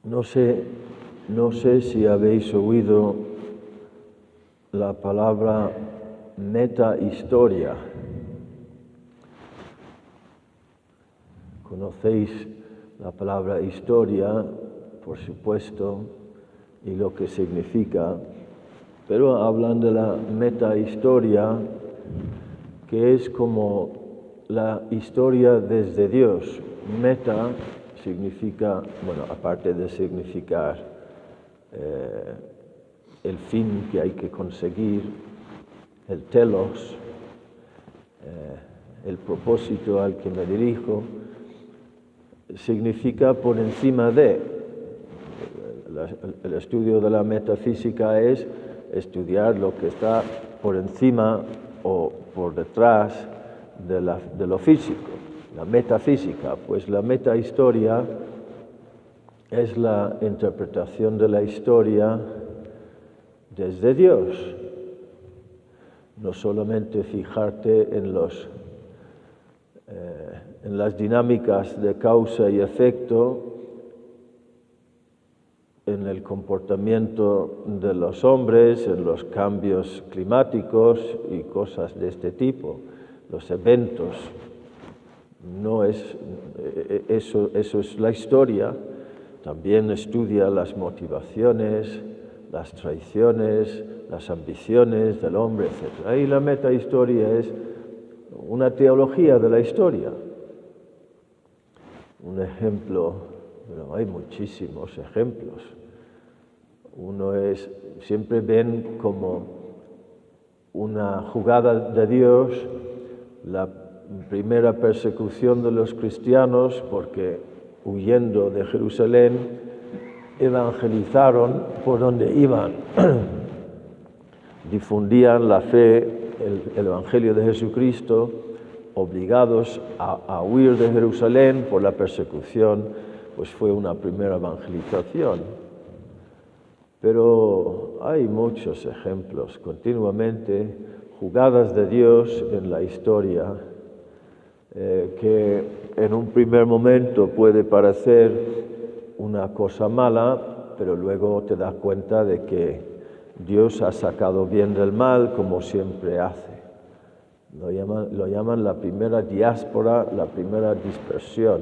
No sé si habéis oído la palabra metahistoria. Conocéis la palabra historia, por supuesto, y lo que significa, pero hablan de la metahistoria, que es como la historia desde Dios. Meta significa, bueno, aparte de significar el fin que hay que conseguir, el telos, el propósito al que me dirijo, significa por encima de. El estudio de la metafísica es estudiar lo que está por encima o por detrás de lo físico, la metafísica. Pues la metahistoria es la interpretación de la historia desde Dios. No solamente fijarte en las dinámicas de causa y efecto, en el comportamiento de los hombres, en los cambios climáticos y cosas de este tipo, los eventos. No es eso es la historia. También estudia las motivaciones, las traiciones, las ambiciones del hombre, etc. Ahí la metahistoria es una teología de la historia. Un ejemplo, bueno, hay muchísimos ejemplos. Uno es, siempre ven como una jugada de Dios la primera persecución de los cristianos, porque huyendo de Jerusalén evangelizaron por donde iban, difundían la fe, el Evangelio de Jesucristo, obligados a huir de Jerusalén por la persecución, pues fue una primera evangelización. Pero hay muchos ejemplos, continuamente, jugadas de Dios en la historia, que en un primer momento puede parecer una cosa mala, pero luego te das cuenta de que Dios ha sacado bien del mal, como siempre hace. Lo llaman la primera diáspora, la primera dispersión.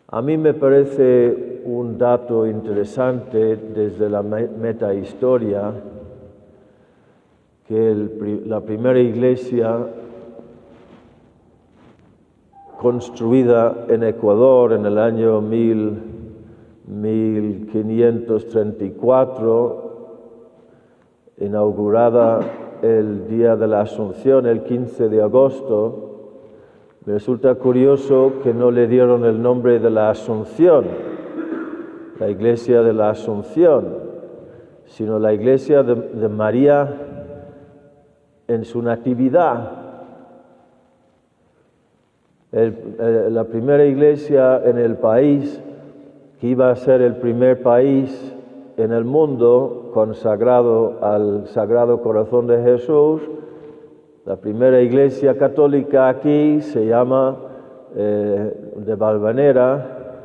A mí me parece un dato interesante desde la metahistoria que la primera iglesia construida en Ecuador en el año 1534, inaugurada el día de la Asunción, el 15 de agosto, me resulta curioso que no le dieron el nombre de la Asunción, la iglesia de la Asunción, sino la iglesia de María en su natividad. La primera iglesia en el país, que iba a ser el primer país en el mundo consagrado al Sagrado Corazón de Jesús, la primera iglesia católica aquí se llama de Valvanera,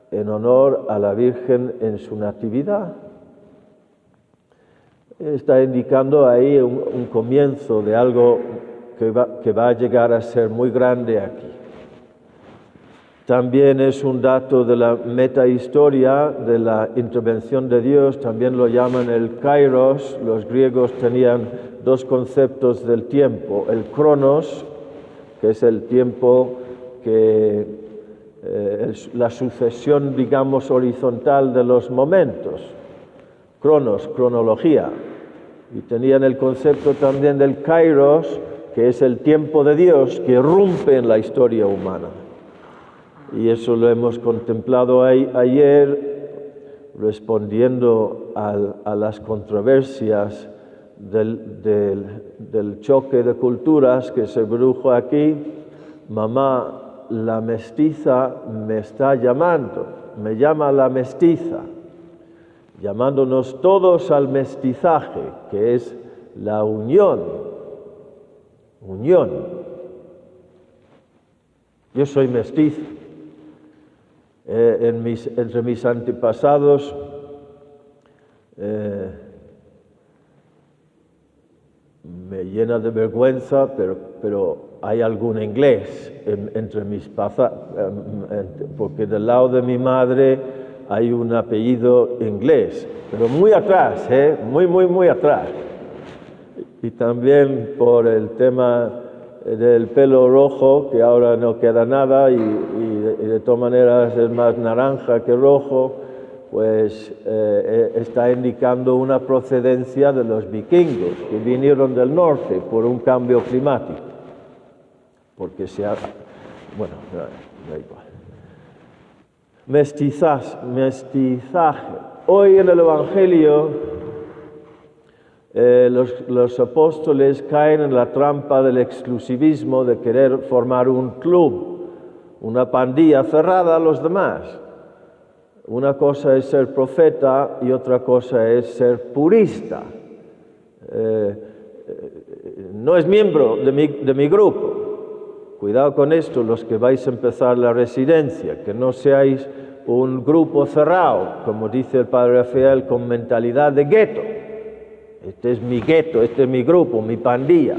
en honor a la Virgen en su natividad. Está indicando ahí un comienzo de algo que va a llegar a ser muy grande aquí. También es un dato de la metahistoria, de la intervención de Dios, también lo llaman el kairos. Los griegos tenían dos conceptos del tiempo: el cronos, que es el tiempo que la sucesión, digamos, horizontal de los momentos, cronos, cronología, y tenían el concepto también del kairos, que es el tiempo de Dios que irrumpe en la historia humana. Y eso lo hemos contemplado ayer, respondiendo a las controversias del choque de culturas que se produjo aquí. Mamá, la mestiza me está llamando, me llama la mestiza, llamándonos todos al mestizaje, que es la unión. Yo soy mestizo. entre mis antepasados me llena de vergüenza, pero hay algún inglés entre mis porque del lado de mi madre hay un apellido inglés, pero muy atrás, muy atrás. Y también por el tema del pelo rojo, que ahora no queda nada y de todas maneras es más naranja que rojo, pues está indicando una procedencia de los vikingos que vinieron del norte por un cambio climático. Porque bueno, da igual. Mestizaje. Hoy en el Evangelio los apóstoles caen en la trampa del exclusivismo de querer formar un club, una pandilla cerrada a los demás. Una cosa es ser profeta y otra cosa es ser purista. No es miembro de mi grupo. Cuidado con esto, los que vais a empezar la residencia, que no seáis un grupo cerrado, como dice el padre Rafael, con mentalidad de gueto. Este es mi gueto, este es mi grupo, mi pandilla.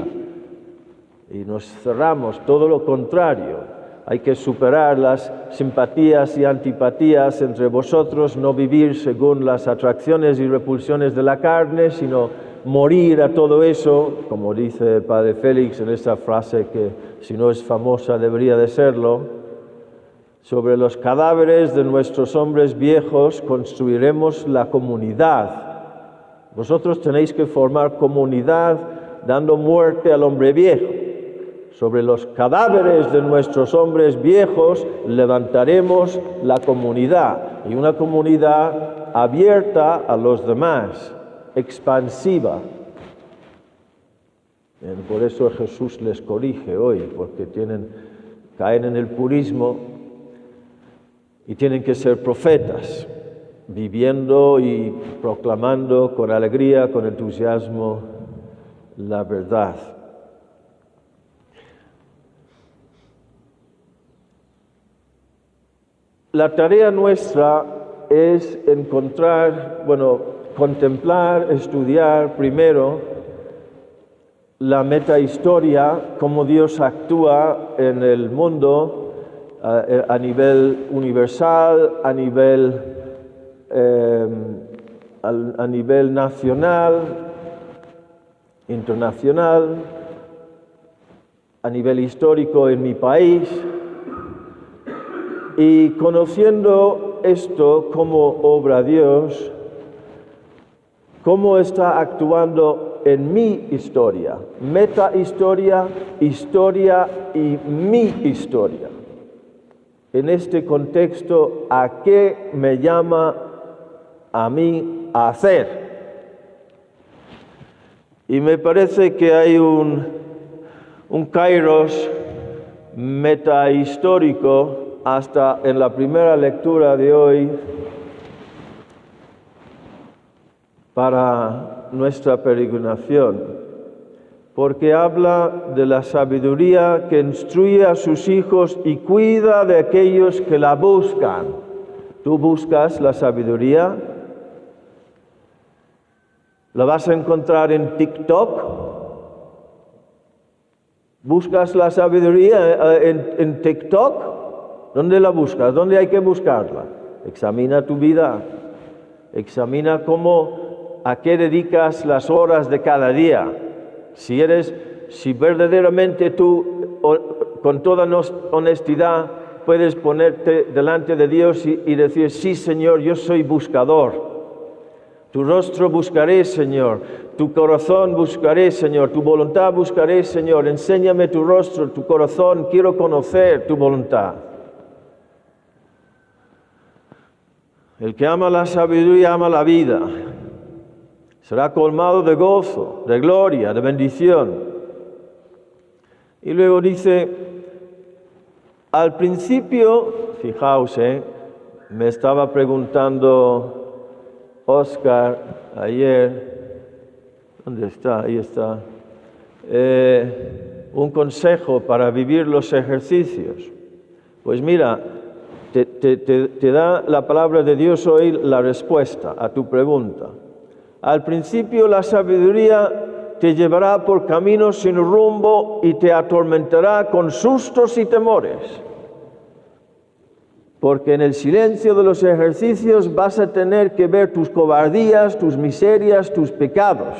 Y nos cerramos, todo lo contrario. Hay que superar las simpatías y antipatías entre vosotros, no vivir según las atracciones y repulsiones de la carne, sino morir a todo eso, como dice el padre Félix en esa frase que si no es famosa debería de serlo. Sobre los cadáveres de nuestros hombres viejos construiremos la comunidad. Vosotros tenéis que formar comunidad dando muerte al hombre viejo. Sobre los cadáveres de nuestros hombres viejos levantaremos la comunidad, y una comunidad abierta a los demás, expansiva. Por eso Jesús les corrige hoy, porque caen en el purismo y tienen que ser profetas, viviendo y proclamando con alegría, con entusiasmo, la verdad. La tarea nuestra es contemplar, estudiar primero la metahistoria, cómo Dios actúa en el mundo a nivel universal, a nivel nacional, internacional, a nivel histórico en mi país. Y conociendo esto, cómo obra Dios, cómo está actuando en mi historia, metahistoria, historia y mi historia. En este contexto, ¿a qué me llama a mí a hacer? Y me parece que hay un kairos metahistórico hasta en la primera lectura de hoy para nuestra peregrinación, porque habla de la sabiduría que instruye a sus hijos y cuida de aquellos que la buscan. ¿Tú buscas la sabiduría? ¿La vas a encontrar en TikTok? ¿Buscas la sabiduría en TikTok? ¿Dónde la buscas? ¿Dónde hay que buscarla? Examina tu vida. Examina a qué dedicas las horas de cada día. Si verdaderamente tú, con toda honestidad, puedes ponerte delante de Dios y decir, sí, Señor, yo soy buscador. Tu rostro buscaré, Señor. Tu corazón buscaré, Señor. Tu voluntad buscaré, Señor. Enséñame tu rostro, tu corazón. Quiero conocer tu voluntad. El que ama la sabiduría ama la vida. Será colmado de gozo, de gloria, de bendición. Y luego dice, al principio, fijaos, me estaba preguntando Oscar ayer, ¿dónde está? Ahí está. Un consejo para vivir los ejercicios. Pues mira, te da la palabra de Dios hoy la respuesta a tu pregunta. Al principio la sabiduría te llevará por caminos sin rumbo y te atormentará con sustos y temores. Porque en el silencio de los ejercicios vas a tener que ver tus cobardías, tus miserias, tus pecados.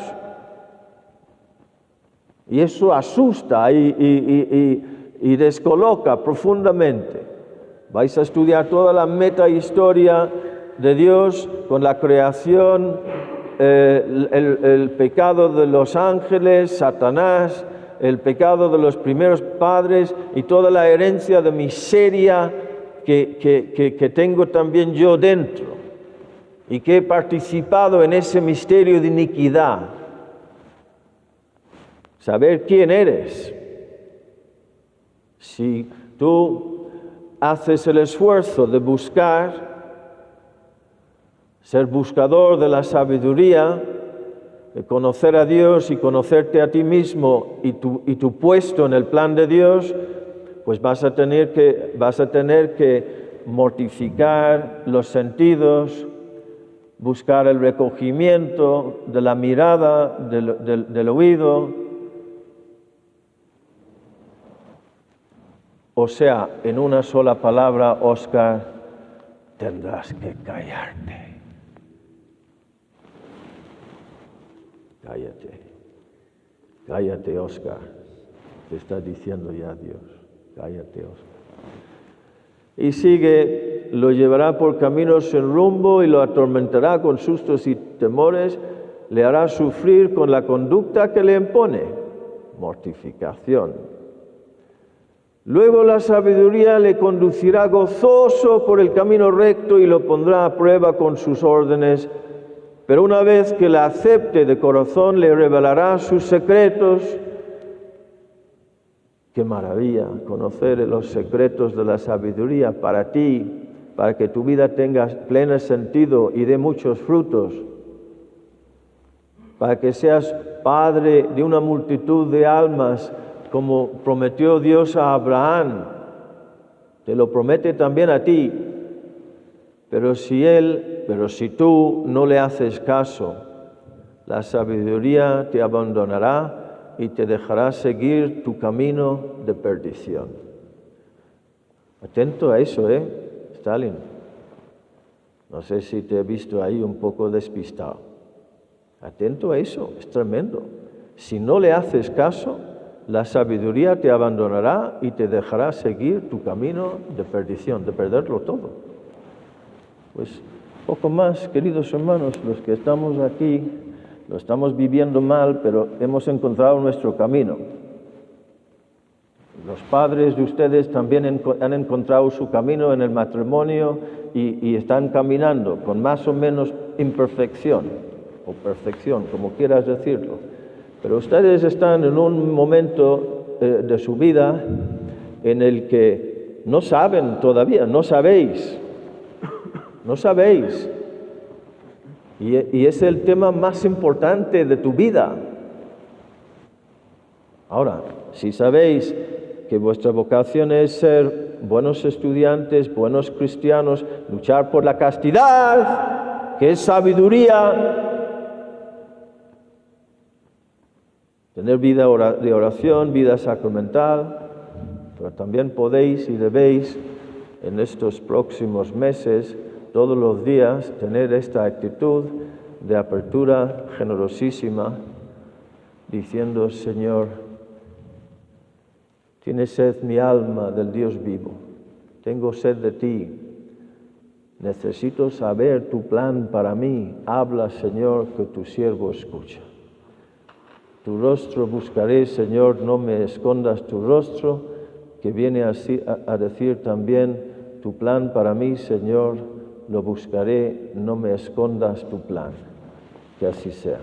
Y eso asusta y descoloca profundamente. Vais a estudiar toda la metahistoria de Dios con la creación, el pecado de los ángeles, Satanás, el pecado de los primeros padres y toda la herencia de miseria que tengo también yo dentro y que he participado en ese misterio de iniquidad. Saber quién eres. Si tú haces el esfuerzo de buscar, ser buscador de la sabiduría, de conocer a Dios y conocerte a ti mismo y tu puesto en el plan de Dios, pues vas a tener que mortificar los sentidos, buscar el recogimiento de la mirada, del oído. O sea, en una sola palabra, Óscar, tendrás que callarte. Cállate, Óscar. Te está diciendo ya Dios. Cállate, Óscar. Y sigue, lo llevará por caminos sin rumbo y lo atormentará con sustos y temores, le hará sufrir con la conducta que le impone, mortificación. Luego la sabiduría le conducirá gozoso por el camino recto y lo pondrá a prueba con sus órdenes, pero una vez que la acepte de corazón le revelará sus secretos. Qué maravilla conocer los secretos de la sabiduría para ti, para que tu vida tenga pleno sentido y dé muchos frutos, para que seas padre de una multitud de almas, como prometió Dios a Abraham. Te lo promete también a ti. Pero si tú no le haces caso, la sabiduría te abandonará y te dejará seguir tu camino de perdición. Atento a eso, Stalin. No sé si te he visto ahí un poco despistado. Atento a eso, es tremendo. Si no le haces caso, la sabiduría te abandonará y te dejará seguir tu camino de perdición, de perderlo todo. Pues poco más, queridos hermanos, los que estamos aquí, lo estamos viviendo mal, pero hemos encontrado nuestro camino. Los padres de ustedes también han encontrado su camino en el matrimonio y están caminando con más o menos imperfección, o perfección, como quieras decirlo. Pero ustedes están en un momento de su vida en el que no saben todavía, no sabéis. Y es el tema más importante de tu vida. Ahora, si sabéis que vuestra vocación es ser buenos estudiantes, buenos cristianos, luchar por la castidad, que es sabiduría, tener vida de oración, vida sacramental, pero también podéis y debéis en estos próximos meses, todos los días, tener esta actitud de apertura generosísima, diciendo: Señor, tiene sed mi alma del Dios vivo, tengo sed de ti, necesito saber tu plan para mí, habla, Señor, que tu siervo escucha. Tu rostro buscaré, Señor, no me escondas tu rostro, que viene así a decir también: tu plan para mí, Señor, lo buscaré, no me escondas tu plan. Que así sea.